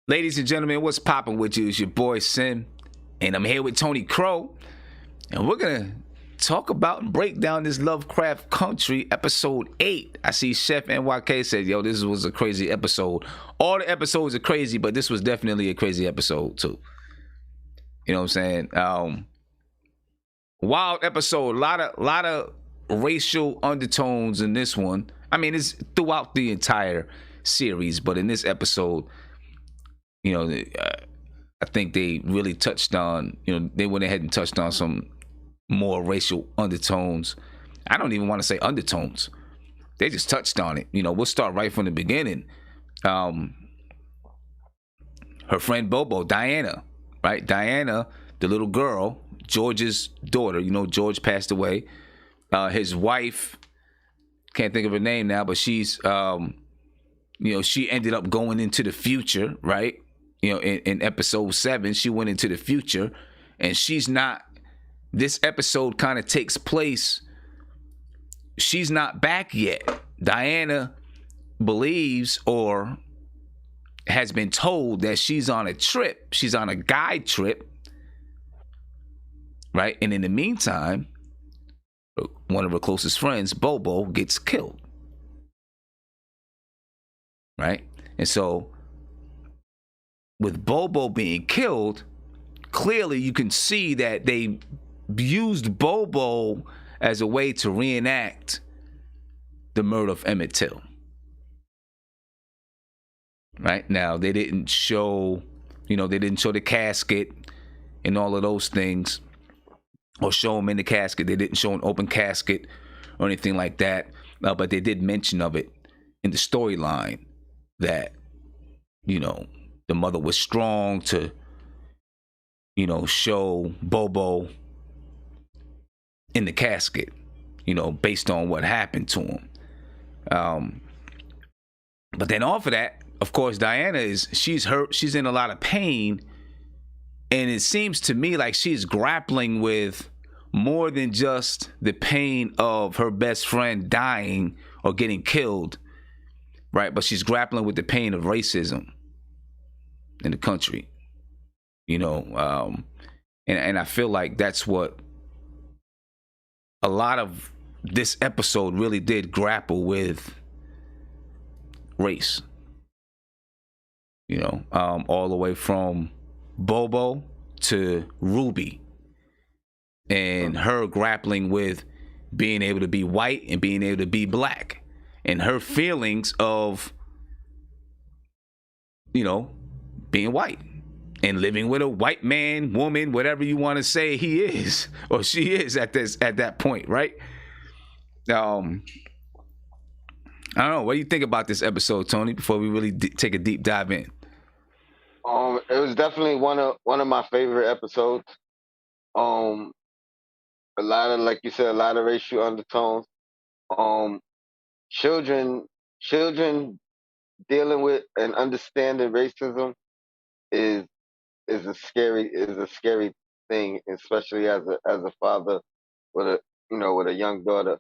Ladies and gentlemen, what's poppin' with you? It's your boy Sim, and I'm here with Tony Crow, and we're gonna talk about and break down this Lovecraft Country episode 8. I see Chef NYK said, yo, this was a crazy episode. All the episodes are crazy, but this was definitely a crazy episode too. You know what I'm saying? Wild episode, a lot of racial undertones in this one. I mean, it's throughout the entire series, but in this episode, you know, I think they really touched on, they went ahead and touched on some more racial undertones. I don't even want to say undertones. They just touched on it. We'll start right from the beginning. Her friend Bobo, Diana, right? Diana, the little girl, George's daughter. George passed away. His wife, can't think of her name now, but she's, she ended up going into the future, right? In episode 7, she went into the future, and she's not. This episode kind of takes place. She's not back yet. Diana believes or has been told that she's on a trip. She's on a guide trip, right? And in the meantime, one of her closest friends, Bobo, gets killed, right? And so, with Bobo being killed, clearly you can see that they used Bobo as a way to reenact the murder of Emmett Till. Right? Now, they didn't show, the casket and all of those things, or show him in the casket. They didn't show an open casket or anything like that, but they did mention of it in the storyline that, the mother was strong to, show Bobo in the casket, based on what happened to him. But then off of that, of course, Diana she's hurt. She's in a lot of pain. And it seems to me like she's grappling with more than just the pain of her best friend dying or getting killed, right? But she's grappling with the pain of racism in the country, and I feel like that's what a lot of this episode really did grapple with, race, all the way from Bobo to Ruby and her grappling with being able to be white and being able to be black and her feelings of, being white and living with a white man, woman, whatever you want to say he is or she is at that point, right? I don't know. What do you think about this episode, Tony? Before we really take a deep dive in. It was definitely one of my favorite episodes. A lot of, like you said, a lot of racial undertones. Children dealing with and understanding racism is a scary thing, especially as a father with a young daughter.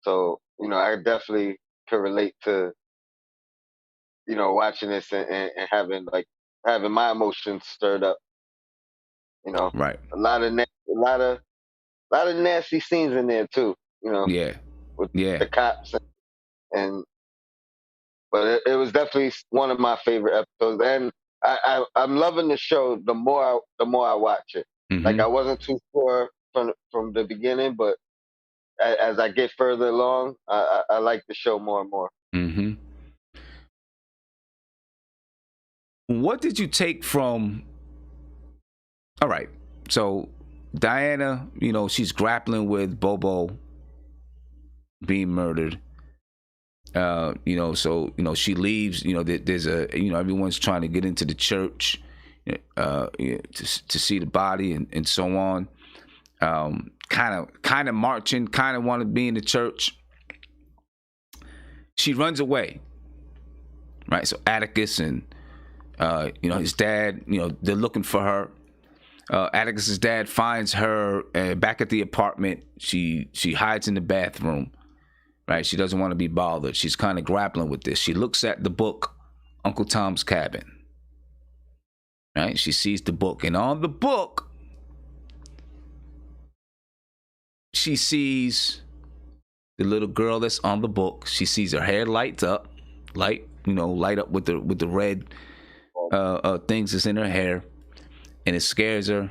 So I definitely could relate to watching this and having my emotions stirred up. Right. A lot of nasty scenes in there too. Yeah. With the cops but it was definitely one of my favorite episodes, and I'm loving the show the more I watch it. Mm-hmm. Like, I wasn't too sure from the beginning, but as I get further along, I like the show more and more. Mm-hmm. What did you take from? All right, so Diana, she's grappling with Bobo being murdered. She leaves. There's everyone's trying to get into the church, to see the body and so on. Kind of marching, kind of want to be in the church. She runs away, right? So Atticus and his dad, they're looking for her. Atticus's dad finds her back at the apartment. She hides in the bathroom. Right? She doesn't want to be bothered. She's kind of grappling with this. She looks at the book, Uncle Tom's Cabin. right? She sees the book, and on the book, she sees the little girl that's on the book. She sees her hair light up with the red things that's in her hair, and it scares her.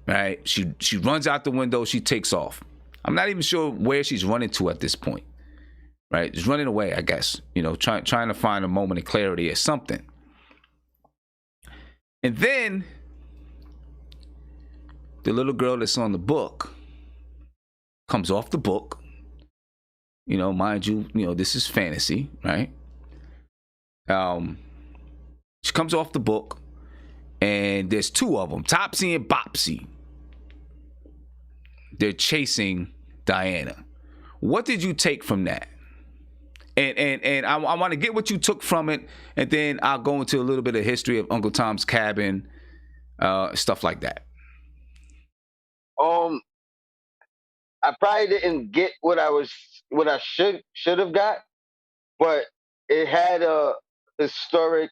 Right? She runs out the window. She takes off. I'm not even sure where she's running to at this point. Right? Just running away, I guess. Trying to find a moment of clarity or something. And then the little girl that's on the book comes off the book. Mind you, this is fantasy, right? She comes off the book, and there's two of them, Topsy and Bopsy. They're chasing Diana. What did you take from that? And I want to get what you took from it, and then I'll go into a little bit of history of Uncle Tom's Cabin, stuff like that. I probably didn't get what I should have got, but it had a historic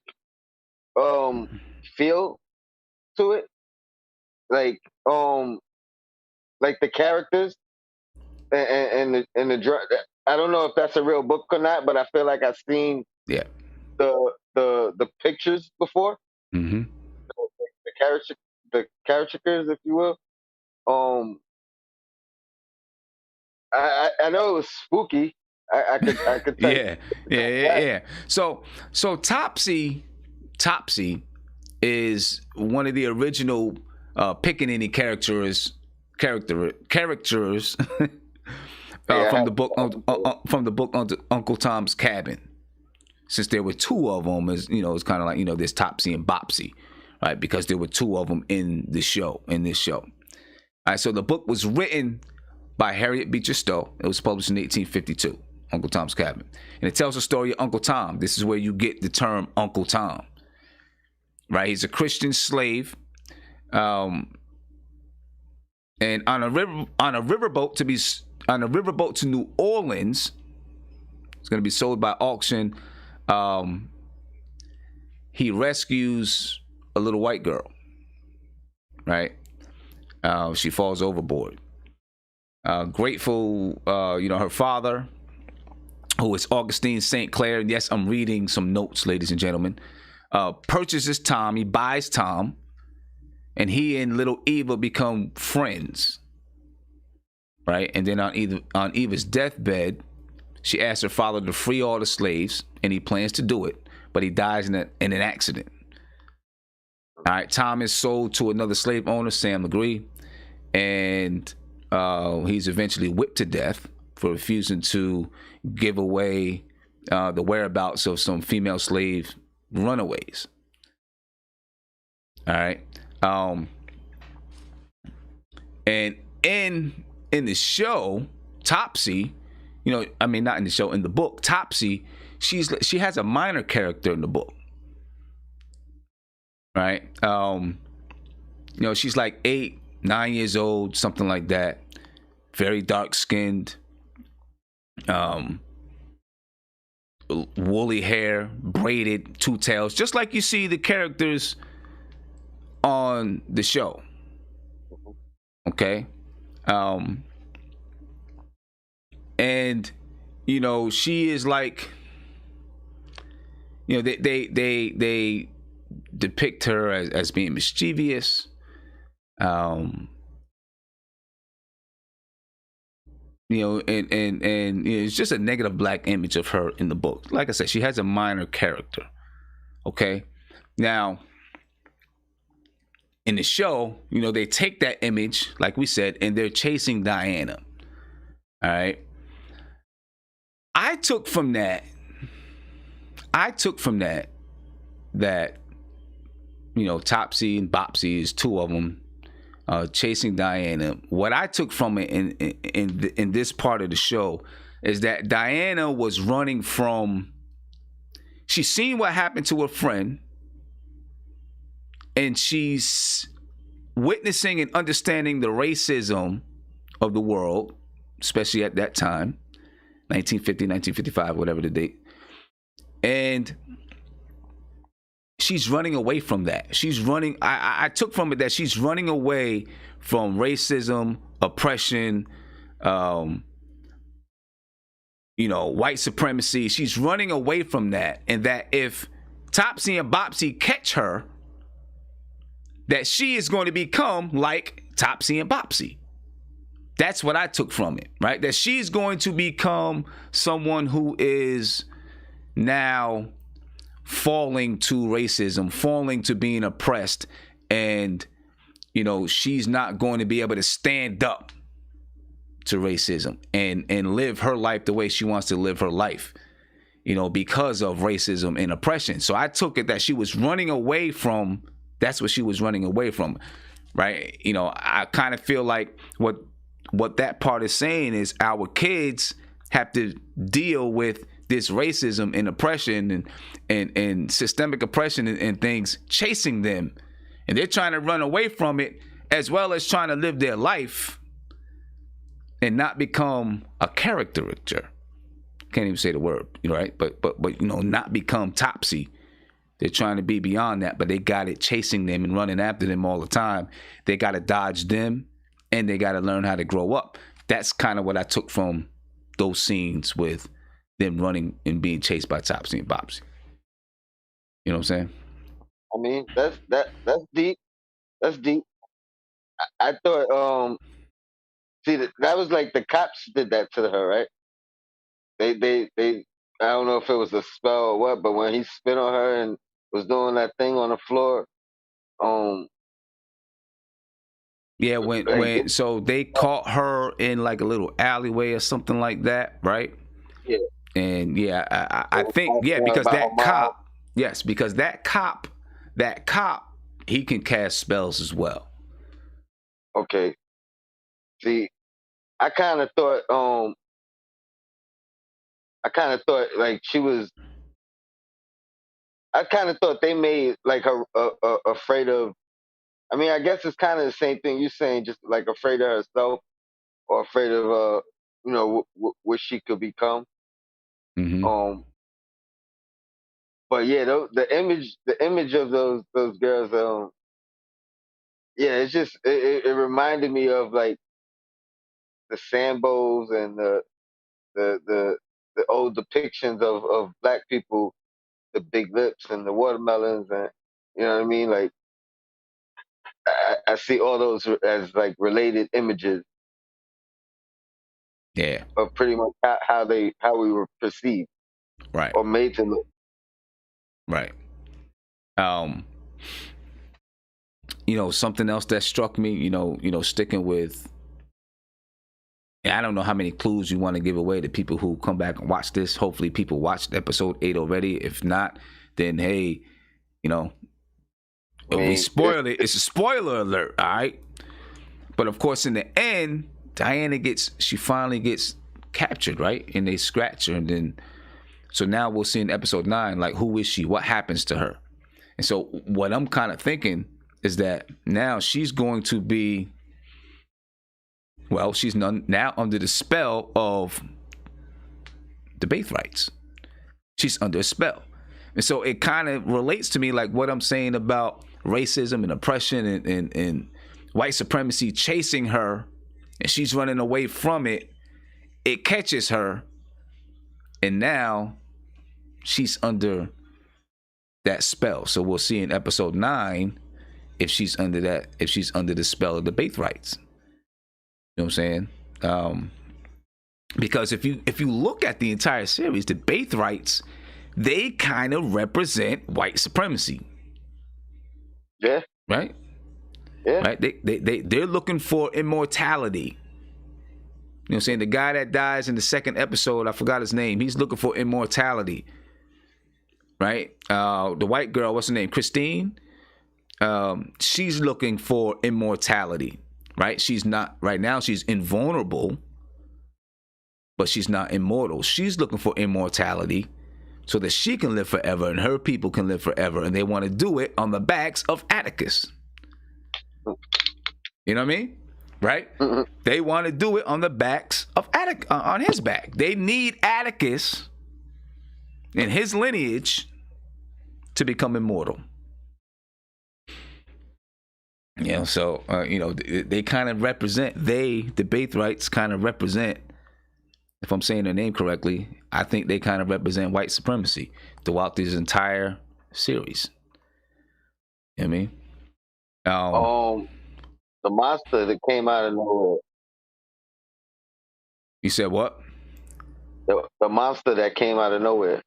feel to it, like the characters and the I don't know if that's a real book or not, but I feel like I've seen the pictures before. Mm-hmm. The caricatures, if you will. I know it was spooky. I could tell. Yeah. So Topsy is one of the original Pickaninny characters from the book Uncle Tom's Cabin. Since there were two of them, it's kind of like there's Topsy and Bopsy, right? Because there were two of them in this show. All right, so the book was written by Harriet Beecher Stowe. It was published in 1852, Uncle Tom's Cabin. And it tells the story of Uncle Tom. This is where you get the term Uncle Tom. Right? He's a Christian slave. And on a riverboat to New Orleans, it's going to be sold by auction. He rescues a little white girl. Right? She falls overboard. Grateful, her father, who is Augustine St. Clair, and yes, I'm reading some notes, ladies and gentlemen, purchases Tom. He buys Tom, and he and little Eva become friends, right? And then on Eva's deathbed, she asks her father to free all the slaves, and he plans to do it, but he dies in an accident. All right, Tom is sold to another slave owner, Sam Legree, and he's eventually whipped to death for refusing to give away the whereabouts of some female slave runaways. All right. And in the show, Topsy, not in the show, in the book, Topsy, she has a minor character in the book. Right. She's like 8-9 years old, something like that. Very dark skinned, woolly hair, braided, two tails, just like you see the characters on the show. Okay. And she is like, they depict her as being mischievous. And it's just a negative black image of her in the book. Like I said, she has a minor character. Okay. Now, in the show, they take that image, like we said, and they're chasing Diana. All right. I took from that that Topsy and Bopsy is two of them chasing Diana. What I took from it in this part of the show is that Diana was running from. She's seen what happened to her friend, and she's witnessing and understanding the racism of the world, especially at that time, 1950, 1955, whatever the date. And she's running away from that. She's running. I took from it that she's running away from racism, oppression, white supremacy. She's running away from that, and that if Topsy and Bopsy catch her, that she is going to become like Topsy and Bopsy. That's what I took from it, right? That she's going to become someone who is now falling to racism, falling to being oppressed, and she's not going to be able to stand up to racism and live her life the way she wants to live her life, because of racism and oppression. So I took it that she was running away from, that's what she was running away from, right? I kind of feel like what that part is saying is our kids have to deal with this racism and oppression and systemic oppression and things chasing them, and they're trying to run away from it as well as trying to live their life and not become a caricature. Can't even say the word, right? But not become Topsy. They're trying to be beyond that, but they got it chasing them and running after them all the time. They got to dodge them, and they got to learn how to grow up. That's kind of what I took from those scenes with them running and being chased by Topsy and Bopsy. You know what I'm saying? I mean, that's deep. That's deep. I thought, see, that was like the cops did that to her, right? They. I don't know if it was a spell or what, but when he spit on her and was doing that thing on the floor, yeah, when so they caught her in like a little alleyway or something like that, right? Yeah. And yeah, I think because that cop, because that cop, he can cast spells as well. Okay. See, I kind of thought like she was. I kind of thought they made like her afraid of. I mean, I guess it's kind of the same thing you're saying, just like afraid of herself or afraid of what she could become. Mm-hmm. But yeah, the image of those girls, yeah, it's just it reminded me of like the Sambos and the old depictions of black people, the big lips and the watermelons, and you know what I mean. Like I see all those as like related images Yeah. of pretty much how we were perceived, Right. or made to look. Right. Something else that struck me, sticking with, and I don't know how many clues you want to give away to people who come back and watch this. Hopefully people watched episode 8 already. If not, then hey, if we spoil it, it's a spoiler alert, all right? But of course, in the end, Diana she finally gets captured, right? And they scratch her, and then, so now we'll see in episode 9, like, who is she? What happens to her? And so what I'm kind of thinking is that now she's going to be, well, she's now under the spell of the Baithrites. She's under a spell. And so it kind of relates to me like what I'm saying about racism and oppression and white supremacy chasing her, and she's running away from it. It catches her, and now she's under that spell. So we'll see in episode 9 if she's under the spell of the Baithrites. You know what I'm saying? Because if you look at the entire series, the Baithrites, they kind of represent white supremacy. Yeah. Right? Yeah. Right? They're looking for immortality. You know what I'm saying? The guy that dies in the second episode, I forgot his name, he's looking for immortality. Right? The white girl, what's her name? Christine? She's looking for immortality. Right? She's not, right now she's invulnerable, but she's not immortal. She's looking for immortality so that she can live forever and her people can live forever, and they want to do it on the backs of Atticus. You know what I mean? Right? Mm-hmm. They want to do it on the backs of Atticus, on his back. They need Atticus and his lineage to become immortal. You know, so they kind of represent, the Baithrites kind of represent, if I'm saying their name correctly, I think they kind of represent white supremacy throughout this entire series. You know what I mean? The monster that came out of nowhere. You said what? The monster that came out of nowhere.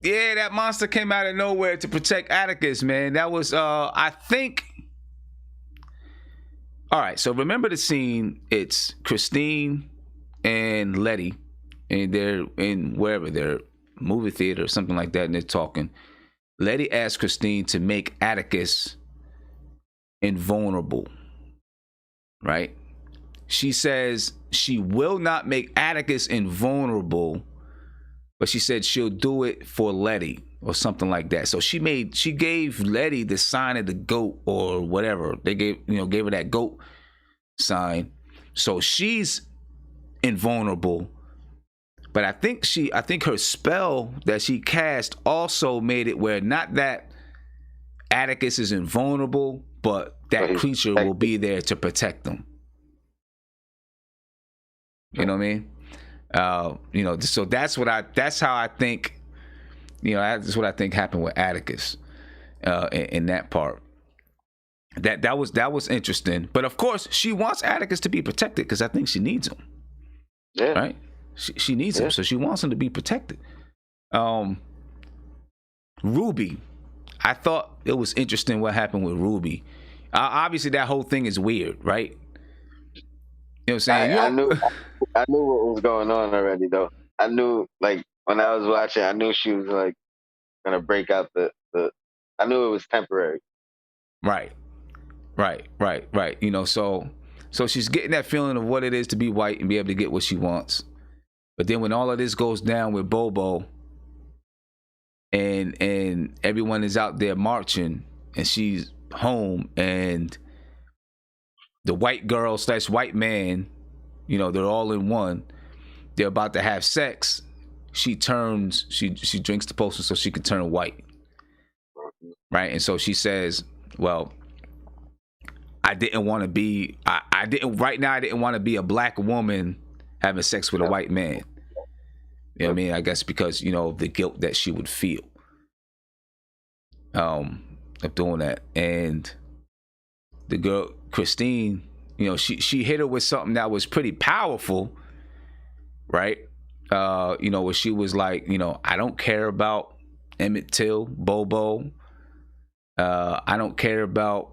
Yeah, that monster came out of nowhere to protect Atticus, man. That was, I think. All right, so remember the scene. It's Christine and Letty, and they're in wherever, they're movie theater or something like that, and they're talking. Letty asked Christine to make Atticus invulnerable, right? She says she will not make Atticus invulnerable, but she said she'll do it for Letty or something like that. So she gave Letty the sign of the goat or whatever. They gave her that goat sign. So she's invulnerable. But I think her spell that she cast also made it where not that Atticus is invulnerable, but that creature will be there to protect them. You know what I mean? So that's how I think, that's what I think happened with Atticus in that part. That was interesting. But of course, she wants Atticus to be protected because I think she needs him. Yeah. Right? She needs him, so she wants him to be protected. Ruby, I thought it was interesting what happened with Ruby. Obviously, that whole thing is weird, right? You know what I'm saying? I knew what was going on already, though. I knew, like, when I was watching, I knew she was like gonna break out the. I knew it was temporary. Right. So she's getting that feeling of what it is to be white and be able to get what she wants. But then when all of this goes down with Bobo, and everyone is out there marching, and she's home, and the white girl / white man, they're all in one. They're about to have sex. She drinks the potion so she can turn white. Right? And so she says, well, I didn't want to be a black woman having sex with a white man. You know what I mean? I guess because, of the guilt that she would feel of doing that. And the girl, Christine, she hit her with something that was pretty powerful, right? Where she was like, I don't care about Emmett Till, Bobo. I don't care about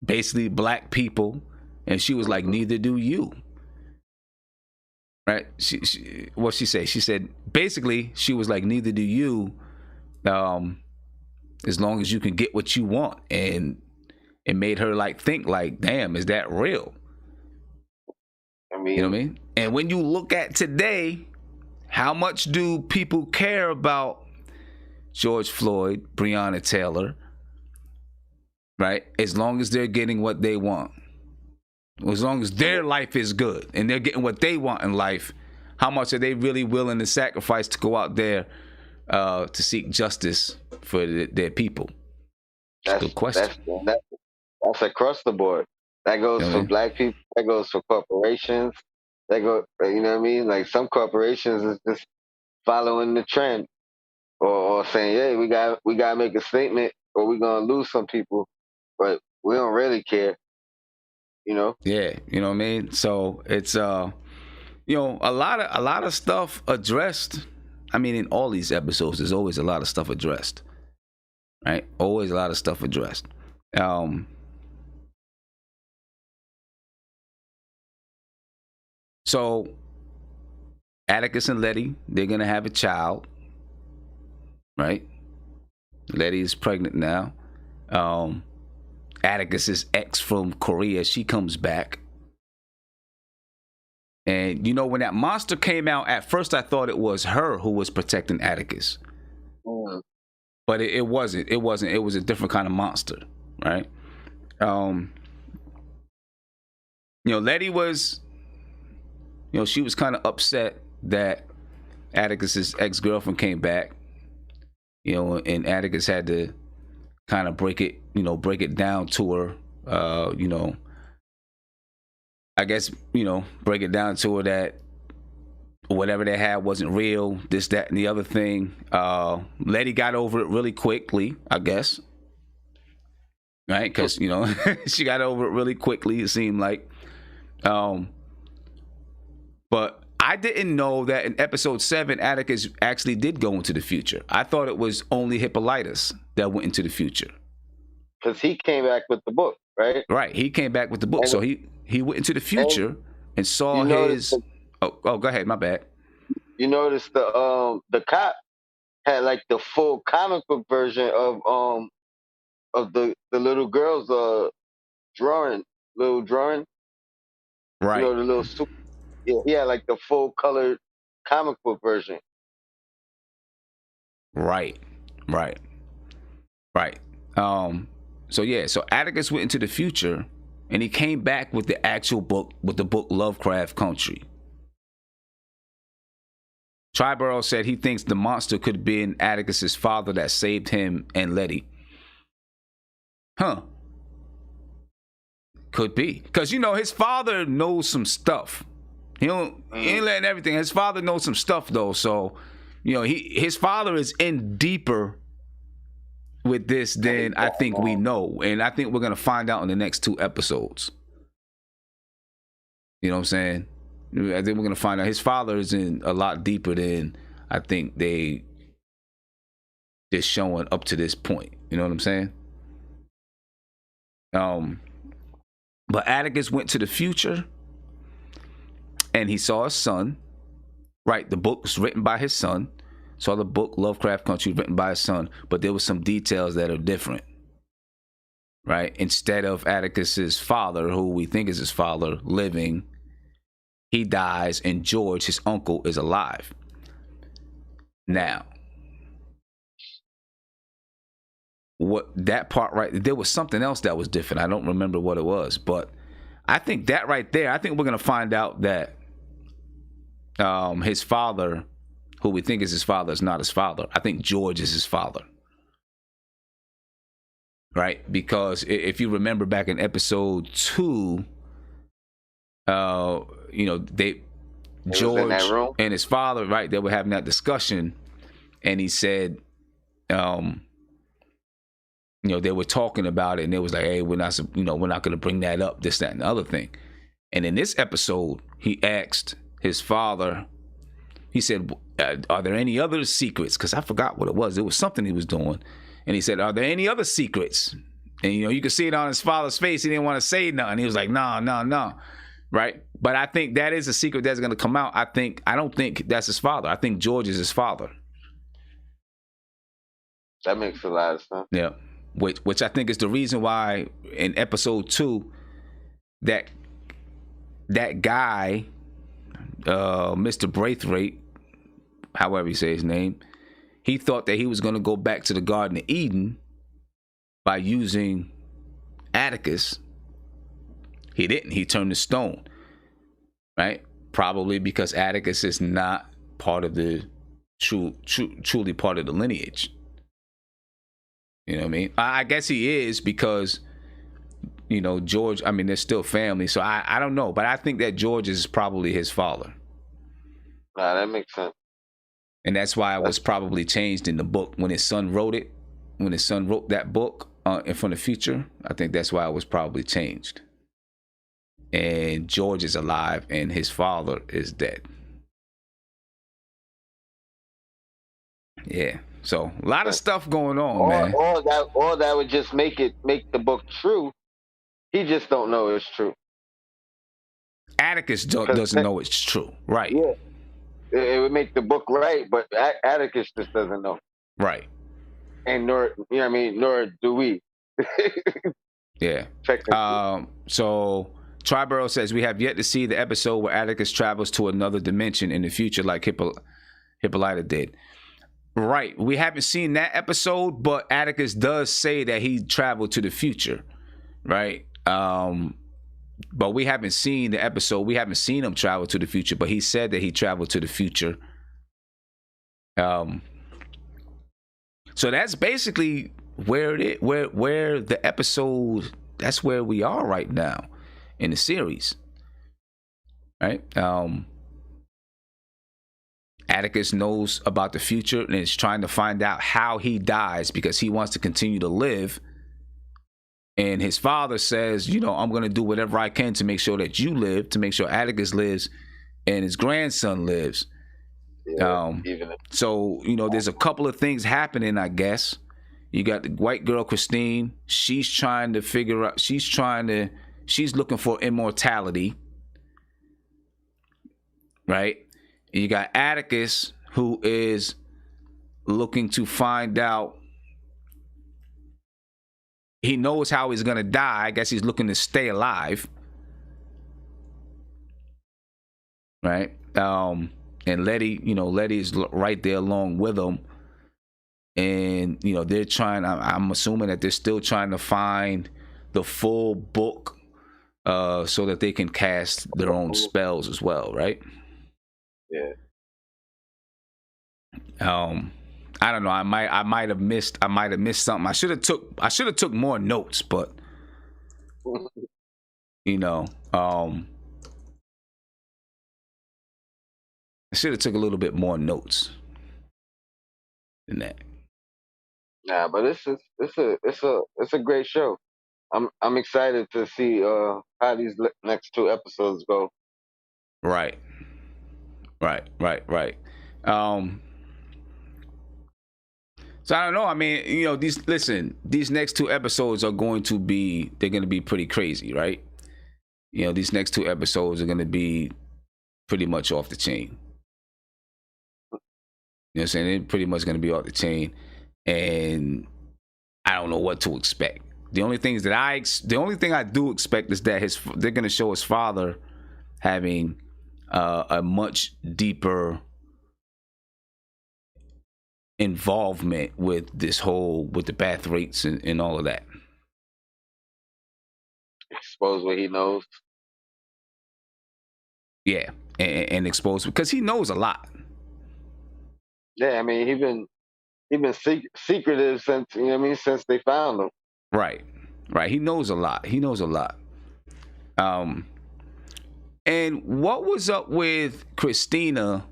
basically black people. And she was like, neither do you. Right? What she say? She said, basically, she was like, neither do you, as long as you can get what you want. And it made her like think like, damn, is that real? I mean, you know what I mean? And when you look at today, how much do people care about George Floyd, Breonna Taylor, right? As long as they're getting what they want. As long as their life is good and they're getting what they want in life, how much are they really willing to sacrifice to go out there to seek justice for their people? That's a good question. That's across the board. That goes for black people. That goes for corporations. You know what I mean? Like some corporations is just following the trend or saying, hey, we gotta make a statement or we're gonna lose some people, but we don't really care. Yeah, you know what I mean? So it's a lot of stuff addressed. I mean, in all these episodes, there's always a lot of stuff addressed. Right? Always a lot of stuff addressed. So Atticus and Letty, they're gonna have a child. Right? Letty is pregnant now. Atticus's ex from Korea, she comes back. And when that monster came out, at first I thought it was her who was protecting Atticus. But it wasn't. It wasn't. It was a different kind of monster, right? Letty was, she was kind of upset that Atticus's ex-girlfriend came back, and Atticus had to kind of break it down to her. I guess, break it down to her that whatever they had wasn't real, this, that, and the other thing. Letty got over it really quickly, I guess. Right? Because, she got over it really quickly, it seemed like. But I didn't know that in episode 7, Atticus actually did go into the future. I thought it was only Hippolytus that went into the future. Because he came back with the book, right? Right. He came back with the book. So he went into the future and saw his... Oh, go ahead. My bad. You notice the cop had like the full comic book version of the little girl's drawing. Right. The little super. Yeah, he had like the full colored comic book version. Right. So Atticus went into the future and he came back with the actual book, with the book Lovecraft Country. Triborough said he thinks the monster could have been Atticus's father that saved him and Letty. Could be. Because, his father knows some stuff. He ain't letting everything. His father knows some stuff, though. So, his father is in deeper with this than I think we know. And I think we're going to find out in the next 2 episodes. You know what I'm saying? I think we're going to find out his father is in a lot deeper than I think they're showing up to this point. You know what I'm saying? But Atticus went to the future and he saw his son. Right, the book was written by his son. Saw the book Lovecraft Country written by his son, but there were some details that are different. Right? Instead of Atticus's father, who we think is his father, living, he dies, and George, his uncle, is alive. Now, what that part right there was something else that was different. I don't remember what it was, but I think that right there, I think we're gonna find out that his father, who we think is his father, is not his father. I think George is his father. Right? Because if you remember back in episode 2, George and his father, right, they were having that discussion, and he said, they were talking about it, and it was like, hey, we're not going to bring that up, this, that, and the other thing. And in this episode, he asked his father, he said, are there any other secrets? Because I forgot what it was. It was something he was doing. And he said, are there any other secrets? And, you could see it on his father's face. He didn't want to say nothing. He was like, no. Right? But I think that is a secret that's going to come out. I don't think that's his father. I think George is his father. That makes a lot of sense. Yeah. Which I think is the reason why in episode 2, that guy, Mr. Braithwaite, however you say his name, he thought that he was going to go back to the Garden of Eden by using Atticus. He didn't. He turned to stone. Right? Probably because Atticus is not part of the truly part of the lineage. You know what I mean? I guess he is because, George, they're still family. So I don't know. But I think that George is probably his father. Nah, that makes sense. And that's why it was probably changed in the book when his son wrote it. When his son wrote that book from the future, I think that's why it was probably changed. And George is alive and his father is dead. Yeah. So a lot of stuff going on, man. All that would just make the book true. He just don't know it's true. Atticus doesn't know it's true. Right. Yeah. It would make the book right, but Atticus just doesn't know. Right. And nor do we. Yeah. So Triborough says we have yet to see the episode where Atticus travels to another dimension in the future like Hippolyta did. Right. We haven't seen that episode, but Atticus does say that he traveled to the future. Right. But we haven't seen the episode. We haven't seen him travel to the future, but he said that he traveled to the future. So that's basically where the episode, that's where we are right now in the series, right? Atticus knows about the future and is trying to find out how he dies because he wants to continue to live. And his father says, I'm going to do whatever I can to make sure that you live, to make sure Atticus lives and his grandson lives. Yeah, So, there's a couple of things happening, I guess. You got the white girl, Christine. She's trying to figure out, she's looking for immortality. Right? And you got Atticus, who is looking to find out. He knows how he's going to die. I guess he's looking to stay alive. Right? And Letty's right there along with him. And, they're trying, I'm assuming that they're still trying to find the full book so that they can cast their own spells as well, right? Yeah. I don't know. I might have missed something. I should have took more notes, but I should have took a little bit more notes than that. Nah, but it's a great show. I'm excited to see how these next 2 episodes go. Right. So I don't know. I mean, these next 2 episodes are going to be pretty crazy, right? These next 2 episodes are going to be pretty much off the chain. You know what I'm saying? They're pretty much going to be off the chain, and I don't know what to expect. The only thing I do expect is that they're going to show his father having a much deeper involvement with the bath rates and all of that. Expose what he knows. Yeah, and expose, because he knows a lot. Yeah, I mean, he been secretive since since they found him. Right. He knows a lot. And what was up with Christina?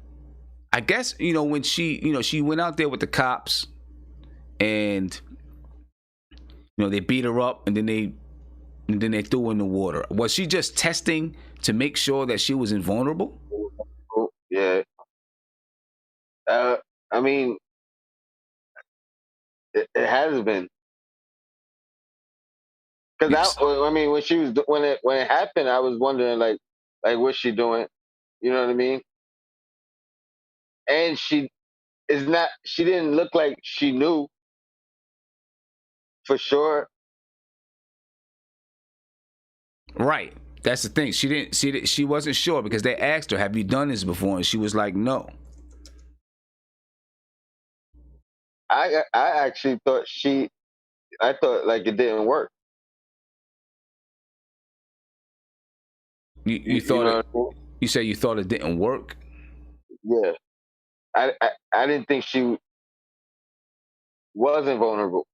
I guess when she went out there with the cops, and they beat her up, and then they threw her in the water. Was she just testing to make sure that she was invulnerable? Yeah. I mean, it has been, because Yes. when it happened, I was wondering like what's she doing? You know what I mean? And she didn't look like she knew for sure. Right. That's the thing. She wasn't sure, because they asked her, "Have you done this before?" And she was like, "No." I actually thought I thought like it didn't work. You thought know it? what I mean? You said you thought it didn't work? Yeah. I didn't think she was invulnerable.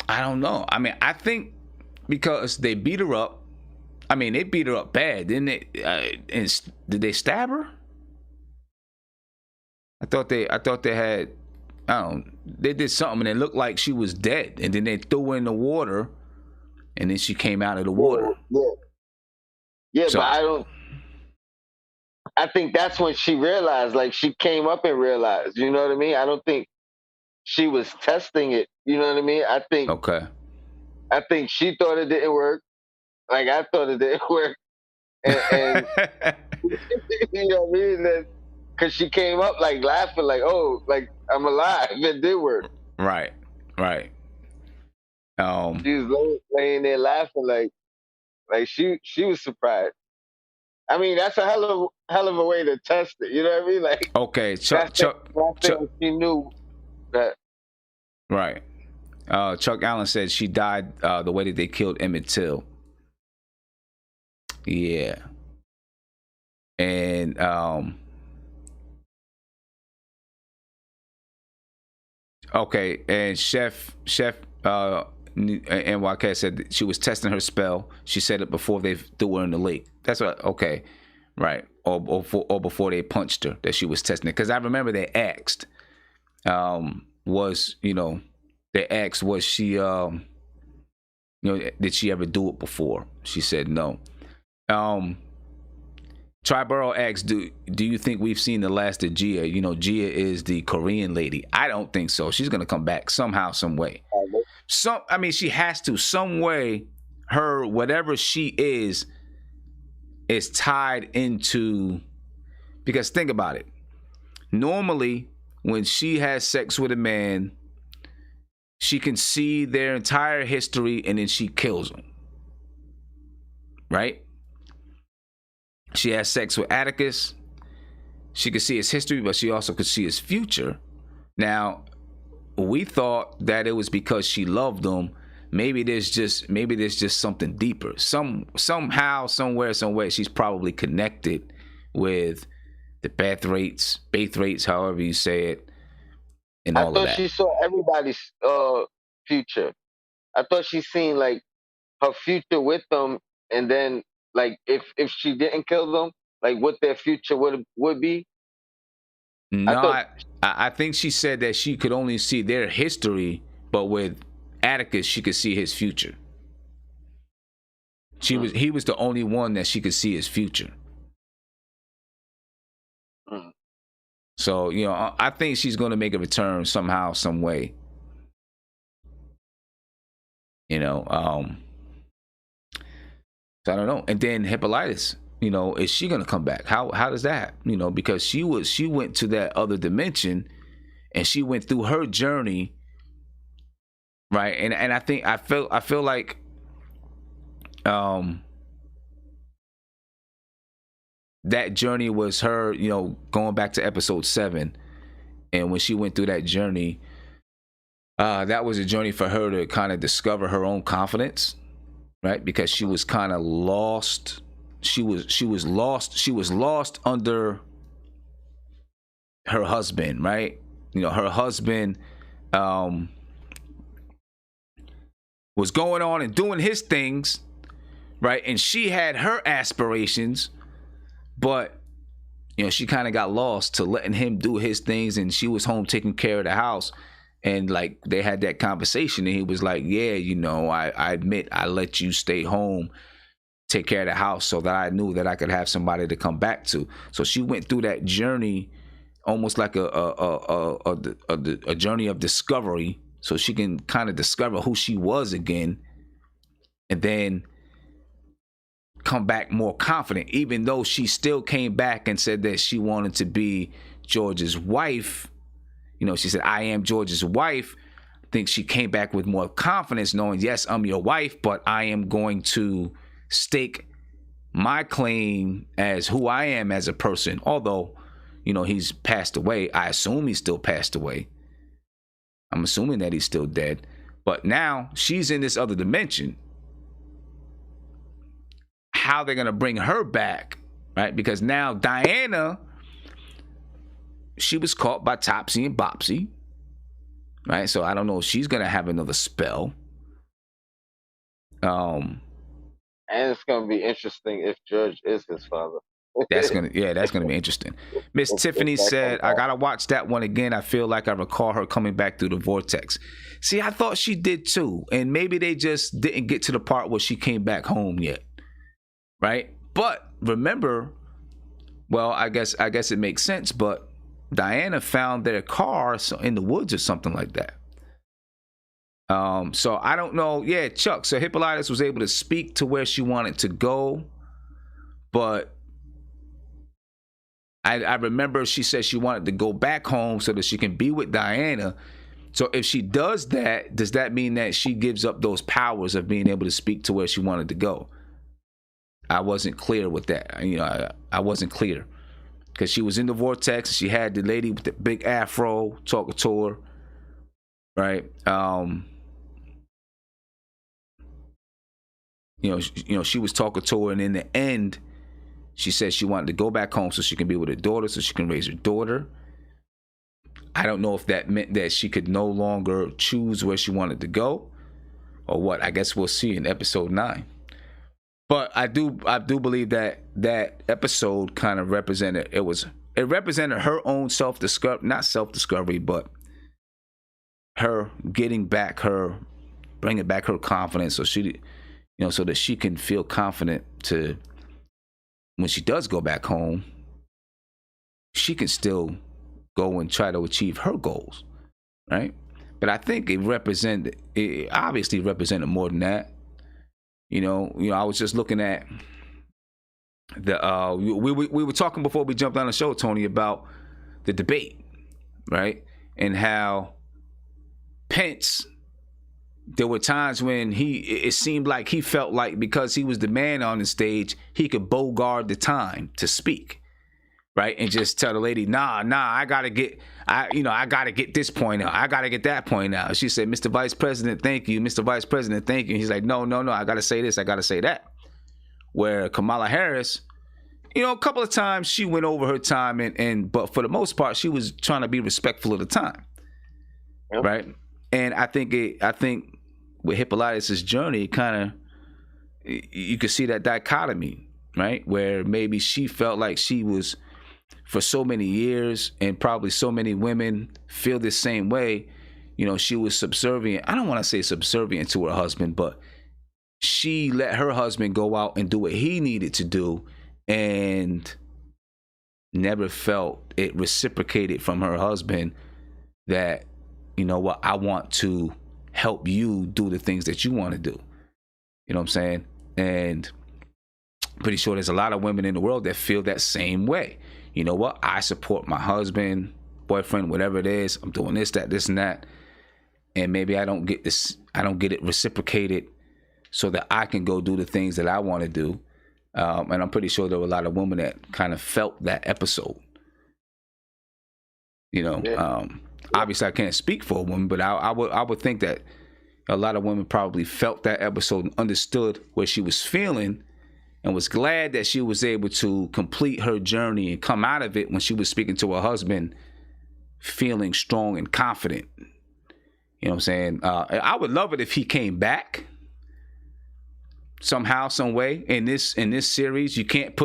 I don't know. I mean, I think because they beat her up. I mean, they beat her up bad, didn't they? And did they stab her? I thought they had. I don't know, they did something and it looked like she was dead, and then they threw her in the water, and then she came out of the water. Yeah, So, but I think that's when she realized, like she came up and realized, you know what I mean? I don't think she was testing it, you know what I mean? okay. I think she thought it didn't work, like I thought it didn't work, and you know what I mean? Because she came up like laughing, like, oh, like I'm alive. It did work. Right. She was laying there laughing, like she was surprised. I mean, that's a hell of a way to test it. You know what I mean? Like, Okay, Chuck. she knew that. Right. Chuck Allen said she died the way that they killed Emmett Till. Yeah. And Okay, and Chef NYK said that she was testing her spell. She said it before they threw her in the lake. That's what. Okay, right. Or before they punched her, that she was testing it. Because I remember they asked, was they asked, was she did she ever do it before? She said no. Um, Triborough asks, do you think we've seen the last of Gia? Gia is the Korean lady. I don't think so. She's gonna come back somehow, some way. She has to. Some way, her whatever she is tied into. Because think about it. Normally, when she has sex with a man, she can see their entire history and then she kills them. Right? She has sex with Atticus. She could see his history, but she also could see his future. Now, we thought that it was because she loved him. Maybe there's just something deeper. Somehow, somewhere, some way, she's probably connected with the Bath rates, however you say it, and all of that. I thought she saw everybody's future. I thought she seen like her future with them, and then like if she didn't kill them, like what their future would be. No, I think she said that she could only see their history, but with Atticus, she could see his future. He was the only one that she could see his future. So, I think she's going to make a return somehow, some way. So I don't know. And then Hippolytus, is she going to come back? How does that? Because she went to that other dimension and she went through her journey, right? And I think I feel like that journey was her, going back to episode 7, and when she went through that journey, that was a journey for her to kind of discover her own confidence, right? Because she was kind of lost. She was lost under her husband, right? Her husband was going on and doing his things, right? And she had her aspirations, but she kind of got lost to letting him do his things, and she was home taking care of the house. And like they had that conversation, and he was like, yeah, I admit I let you stay home, take care of the house, so that I knew that I could have somebody to come back to. So she went through that journey, almost like a journey of discovery, so she can kind of discover who she was again, and then come back more confident, even though she still came back and said that she wanted to be George's wife. She said, I am George's wife. I think she came back with more confidence, knowing, yes, I'm your wife, but I am going to stake my claim as who I am as a person. Although, he's passed away. I assume he's still passed away. I'm assuming that he's still dead. But now she's in this other dimension. How they're going to bring her back, right? Because now Diana, she was caught by Topsy and Bopsy, right? So I don't know if she's going to have another spell. And it's going to be interesting if George is his father. That's gonna be interesting. Miss Tiffany said, I gotta watch that one again. I feel like I recall her coming back through the vortex. See, I thought she did too, and maybe they just didn't get to the part where she came back home yet, right? But remember, well, I guess it makes sense. But Diana found their car in the woods or something like that. So I don't know. Yeah, Chuck. So Hippolytus was able to speak to where she wanted to go, but I remember she said she wanted to go back home so that she can be with Diana. So if she does that, does that mean that she gives up those powers of being able to speak to where she wanted to go? I wasn't clear with that. I wasn't clear. Because she was in the vortex. She had the lady with the big afro talking to her. Right? She was talking to her, and in the end, she said she wanted to go back home so she can be with her daughter, so she can raise her daughter. I don't know if that meant that she could no longer choose where she wanted to go or what. I guess we'll see in episode 9. But I do believe that that episode kind of represented, it represented her own not self-discovery, but her bringing back her confidence, so so that she can feel confident to, when she does go back home, she can still go and try to achieve her goals, right? But I think it obviously represented more than that. I was just looking at the we were talking before we jumped on the show, Tony, about the debate, right? And how Pence, there were times when it seemed like he felt like because he was the man on the stage, he could bogart the time to speak, right? And just tell the lady, nah, I gotta get this point out. I gotta get that point out. She said, Mr. Vice President, thank you. Mr. Vice President, thank you. And he's like, no, I gotta say this, I gotta say that. Where Kamala Harris, a couple of times she went over her time, but for the most part, she was trying to be respectful of the time, yep. Right? And I think with Hippolytus' journey, you could see that dichotomy, right? Where maybe she felt like she was, for so many years, and probably so many women feel the same way, she was subservient. I don't want to say subservient to her husband, but she let her husband go out and do what he needed to do and never felt it reciprocated from her husband that, I want to help you do the things that you want to do. You know what I'm saying? And pretty sure there's a lot of women in the world that feel that same way. You know what? I support my husband, boyfriend, whatever it is. I'm doing this, that, this, and that. And maybe I don't get it reciprocated so that I can go do the things that I want to do. And I'm pretty sure there were a lot of women that kind of felt that episode. Yeah. Obviously I can't speak for a woman, but I would think that a lot of women probably felt that episode and understood what she was feeling, and was glad that she was able to complete her journey and come out of it when she was speaking to her husband feeling strong and confident. You know what I'm saying? I would love it if he came back somehow, some way in this series. You can't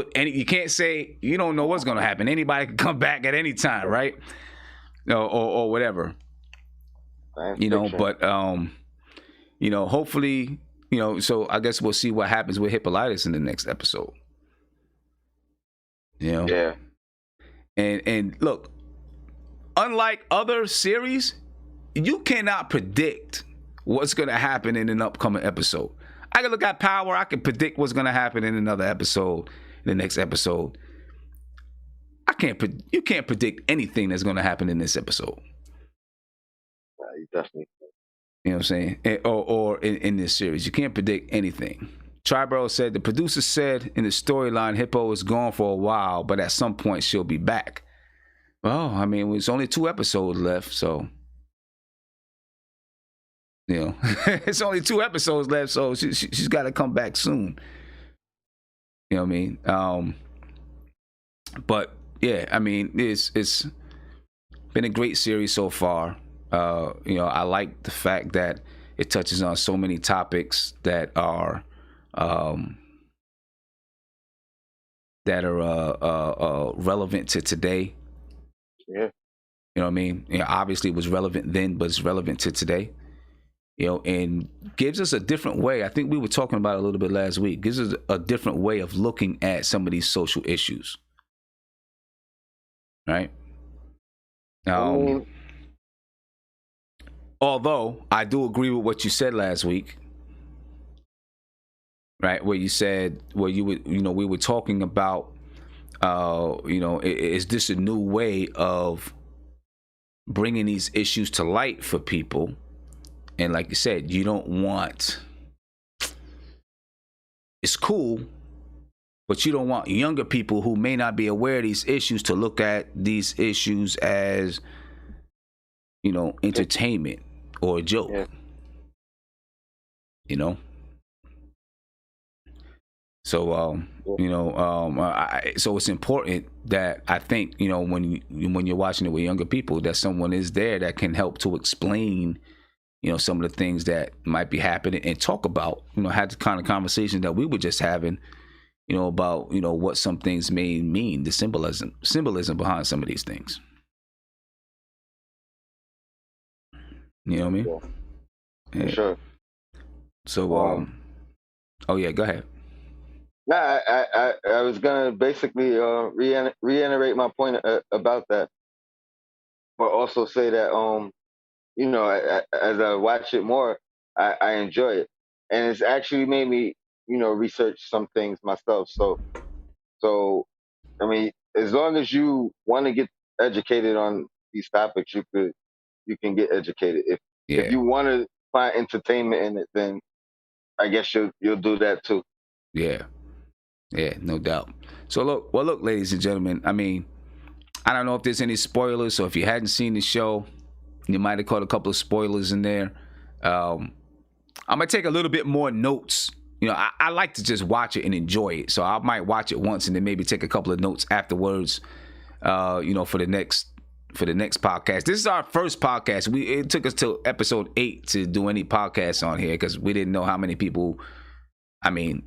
say you don't know what's gonna happen. Anybody can come back at any time, right? Or whatever. But hopefully, so I guess we'll see what happens with Hippolytus in the next episode. Yeah. And look, unlike other series, you cannot predict what's going to happen in an upcoming episode. I can look at Power, I can predict what's going to happen in another episode, in the next episode. You can't predict anything that's going to happen in this episode. You definitely. You know what I'm saying? Or in this series, you can't predict anything. Triborough said, the producer said in the storyline, Hippo is gone for a while, but at some point she'll be back. Well, I mean, it's only 2 episodes left, so it's only 2 episodes left, so she's got to come back soon. You know what I mean? But yeah, I mean, it's been a great series so far. I like the fact that it touches on so many topics that are relevant to today. Yeah. You know what I mean? Obviously it was relevant then, but it's relevant to today. And gives us a different way. I think we were talking about it a little bit last week. Gives us a different way of looking at some of these social issues. Right? Although I do agree with what you said last week, right? Where you said, we were talking about, is this a new way of bringing these issues to light for people? And like you said, you don't want, it's cool, but you don't want younger people who may not be aware of these issues to look at these issues as, entertainment or a joke. Yeah. So so it's important that I think when you're watching it with younger people, that someone is there that can help to explain some of the things that might be happening and talk about have the kind of conversation that we were just having about what some things may mean, the symbolism behind some of these things. You know what I mean? Yeah. For sure. So oh yeah, go ahead. Nah, I was gonna basically reiterate my point about that, but also say that as I watch it more, I enjoy it, and it's actually made me research some things myself. So I mean, as long as you want to get educated on these topics, you can get educated. If Yeah. you want to find entertainment in it, then I guess you'll do that too. Yeah. Yeah, no doubt. So look, ladies and gentlemen, I mean, I don't know if there's any spoilers, so if you hadn't seen the show, you might have caught a couple of spoilers in there. I'm gonna take a little bit more notes. I like to just watch it and enjoy it, so I might watch it once and then maybe take a couple of notes afterwards. For the next podcast. This is our first podcast. It took us till episode 8 to do any podcasts on here because we didn't know how many people. I mean,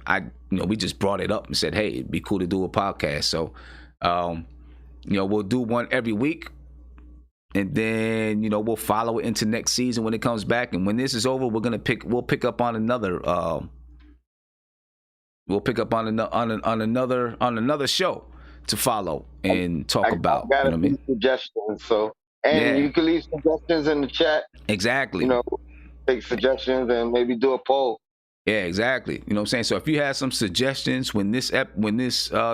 we just brought it up and said, hey, it'd be cool to do a podcast. So, we'll do one every week. And then, we'll follow it into next season when it comes back. And when this is over, we'll pick up on another, another show to follow and talk about. I got a few suggestions. You can leave suggestions in the chat. Exactly. Take suggestions and maybe do a poll. Yeah, exactly. You know what I'm saying? So if you have some suggestions when this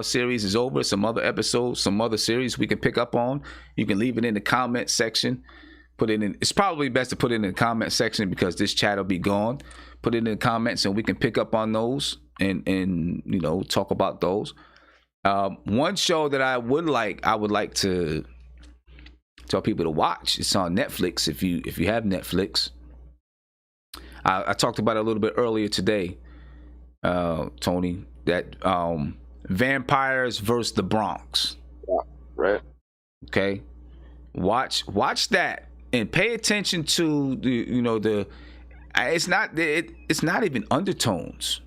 series is over, some other episodes, some other series we can pick up on, you can leave it in the comment section. It's probably best to put it in the comment section because this chat will be gone. Put it in the comments and we can pick up on those and talk about those. One show that I would like to tell people to watch. It's on Netflix if you have Netflix. I talked about it a little bit earlier today, Tony, that Vampires versus the Bronx. Yeah, right. Okay. Watch that and pay attention to the it's not even undertones,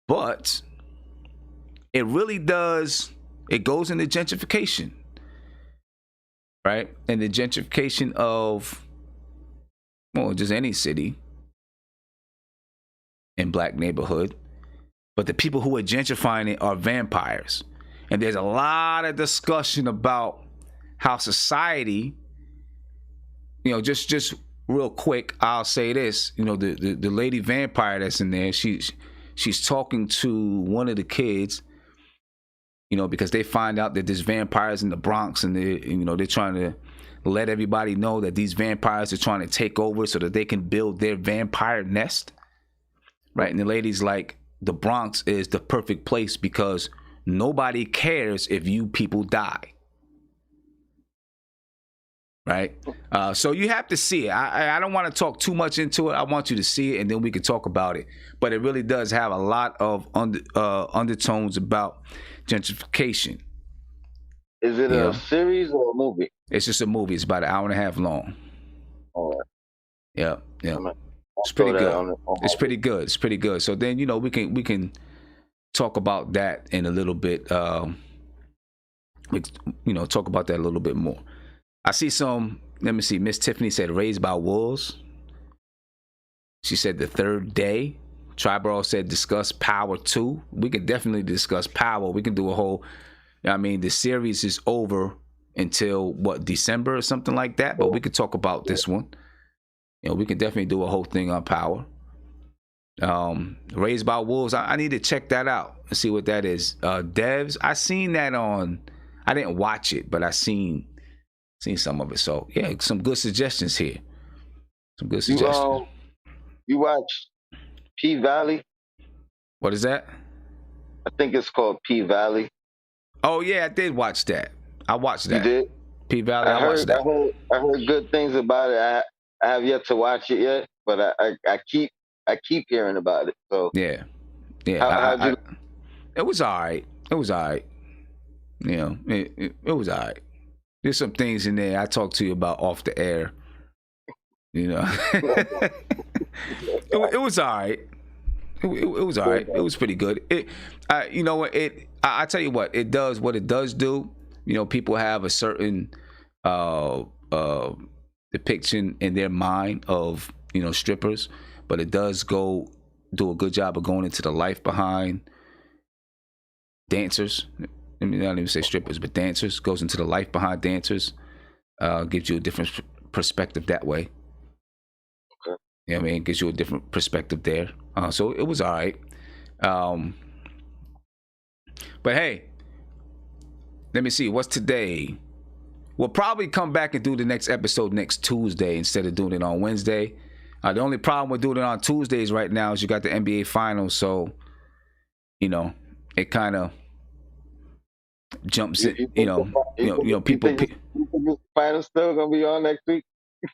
but it really does. It goes into gentrification, right? And the gentrification of just any city in black neighborhood, but the people who are gentrifying it are vampires. And there's a lot of discussion about how society, just real quick, I'll say this, the lady vampire that's in there, she's talking to one of the kids, because they find out that there's vampires in the Bronx and they're trying to let everybody know that these vampires are trying to take over so that they can build their vampire nest. Right. And the lady's like, the Bronx is the perfect place because nobody cares if you people die. Right. So you have to see it. I don't want to talk too much into it. I want you to see it and then we can talk about it. But it really does have a lot of undertones about gentrification. Is it a series or a movie? It's just a movie. It's about an hour and a half long. All right. Yeah. It's pretty good. It's pretty good. It's pretty good. So then, we can talk about that in a little bit. Talk about that a little bit more. I see let me see. Miss Tiffany said Raised by Wolves. She said The Third Day. Triborough said discuss Power 2. We can definitely discuss Power. We can do a whole, the series is over until December or something like that. But we could talk about this one. We can definitely do a whole thing on Power. Raised by Wolves, I need to check that out and see what that is. Devs, I seen that I didn't watch it, but I seen some of it. So yeah, some good suggestions here. Some good suggestions. You watch P-Valley? What is that? I think it's called P-Valley. Oh yeah, I did watch that. I watched that. You did? P-Valley, I watched that. I heard good things about it. I have yet to watch it yet, but I keep hearing about it. So yeah. It was all right. It was all right. You know, it was all right. There's some things in there I talked to you about off the air. You know, it was all right. It was all right. It was pretty good. You know what? I tell you what. It does what it does do. You know, people have a certain uh, uh, depiction in their mind of strippers, but it does do a good job of going into the life behind dancers. I mean, not even say strippers, but dancers. Goes into the life behind dancers. Gives you a different perspective that way. Okay. You know what I mean? Gives you a different perspective there. So it was all right. But hey, let me see. What's today? We'll probably come back and do the next episode next Tuesday instead of doing it on Wednesday. The only problem with doing it on Tuesdays right now is you got the NBA Finals, so it kind of jumps in. People. Finals still gonna be on next week.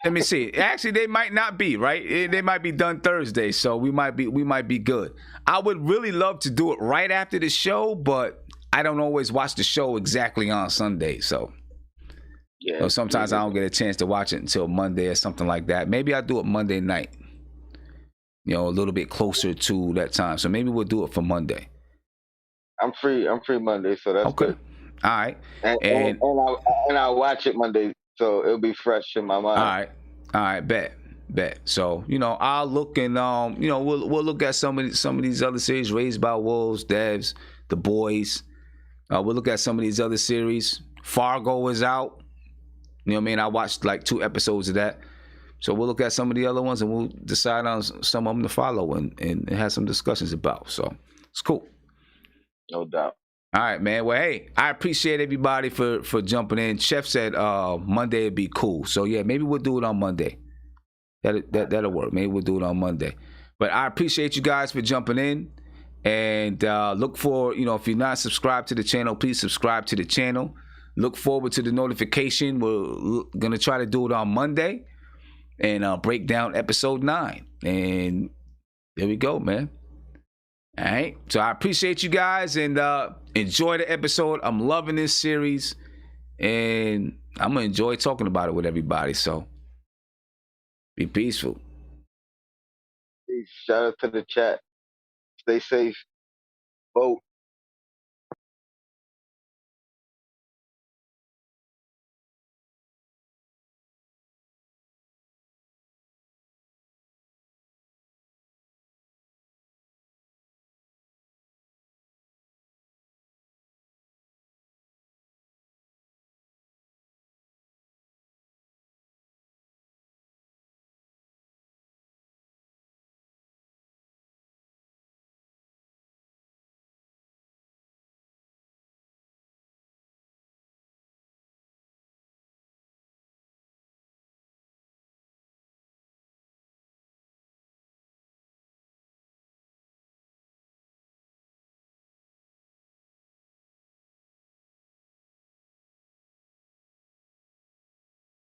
Let me see. Actually, they might not be, right? They might be done Thursday, so we might be good. I would really love to do it right after the show, but I don't always watch the show exactly on Sunday, so yeah. Sometimes I don't get a chance to watch it until Monday or something like that. Maybe I'll do it Monday night. A little bit closer to that time. So maybe we'll do it for Monday. I'm free Monday, so that's okay. Good. All right. And I'll watch it Monday, so it'll be fresh in my mind. All right, bet. So, I'll look and we'll look at some of these other series, Raised by Wolves, Devs, The Boys. We'll look at some of these other series. Fargo is out. You know what I mean? I watched like 2 episodes of that. So we'll look at some of the other ones and we'll decide on some of them to follow and have some discussions about. So it's cool. No doubt. All right, man. Well, hey, I appreciate everybody for jumping in. Chef said Monday would be cool. So yeah, maybe we'll do it on Monday. That'll work. Maybe we'll do it on Monday. But I appreciate you guys for jumping in. And look for, if you're not subscribed to the channel, please subscribe to the channel. Look forward to the notification. We're going to try to do it on Monday and break down episode 9. And there we go, man. All right. So I appreciate you guys and enjoy the episode. I'm loving this series and I'm going to enjoy talking about it with everybody. So be peaceful. Shout out to the chat. Stay safe. Vote.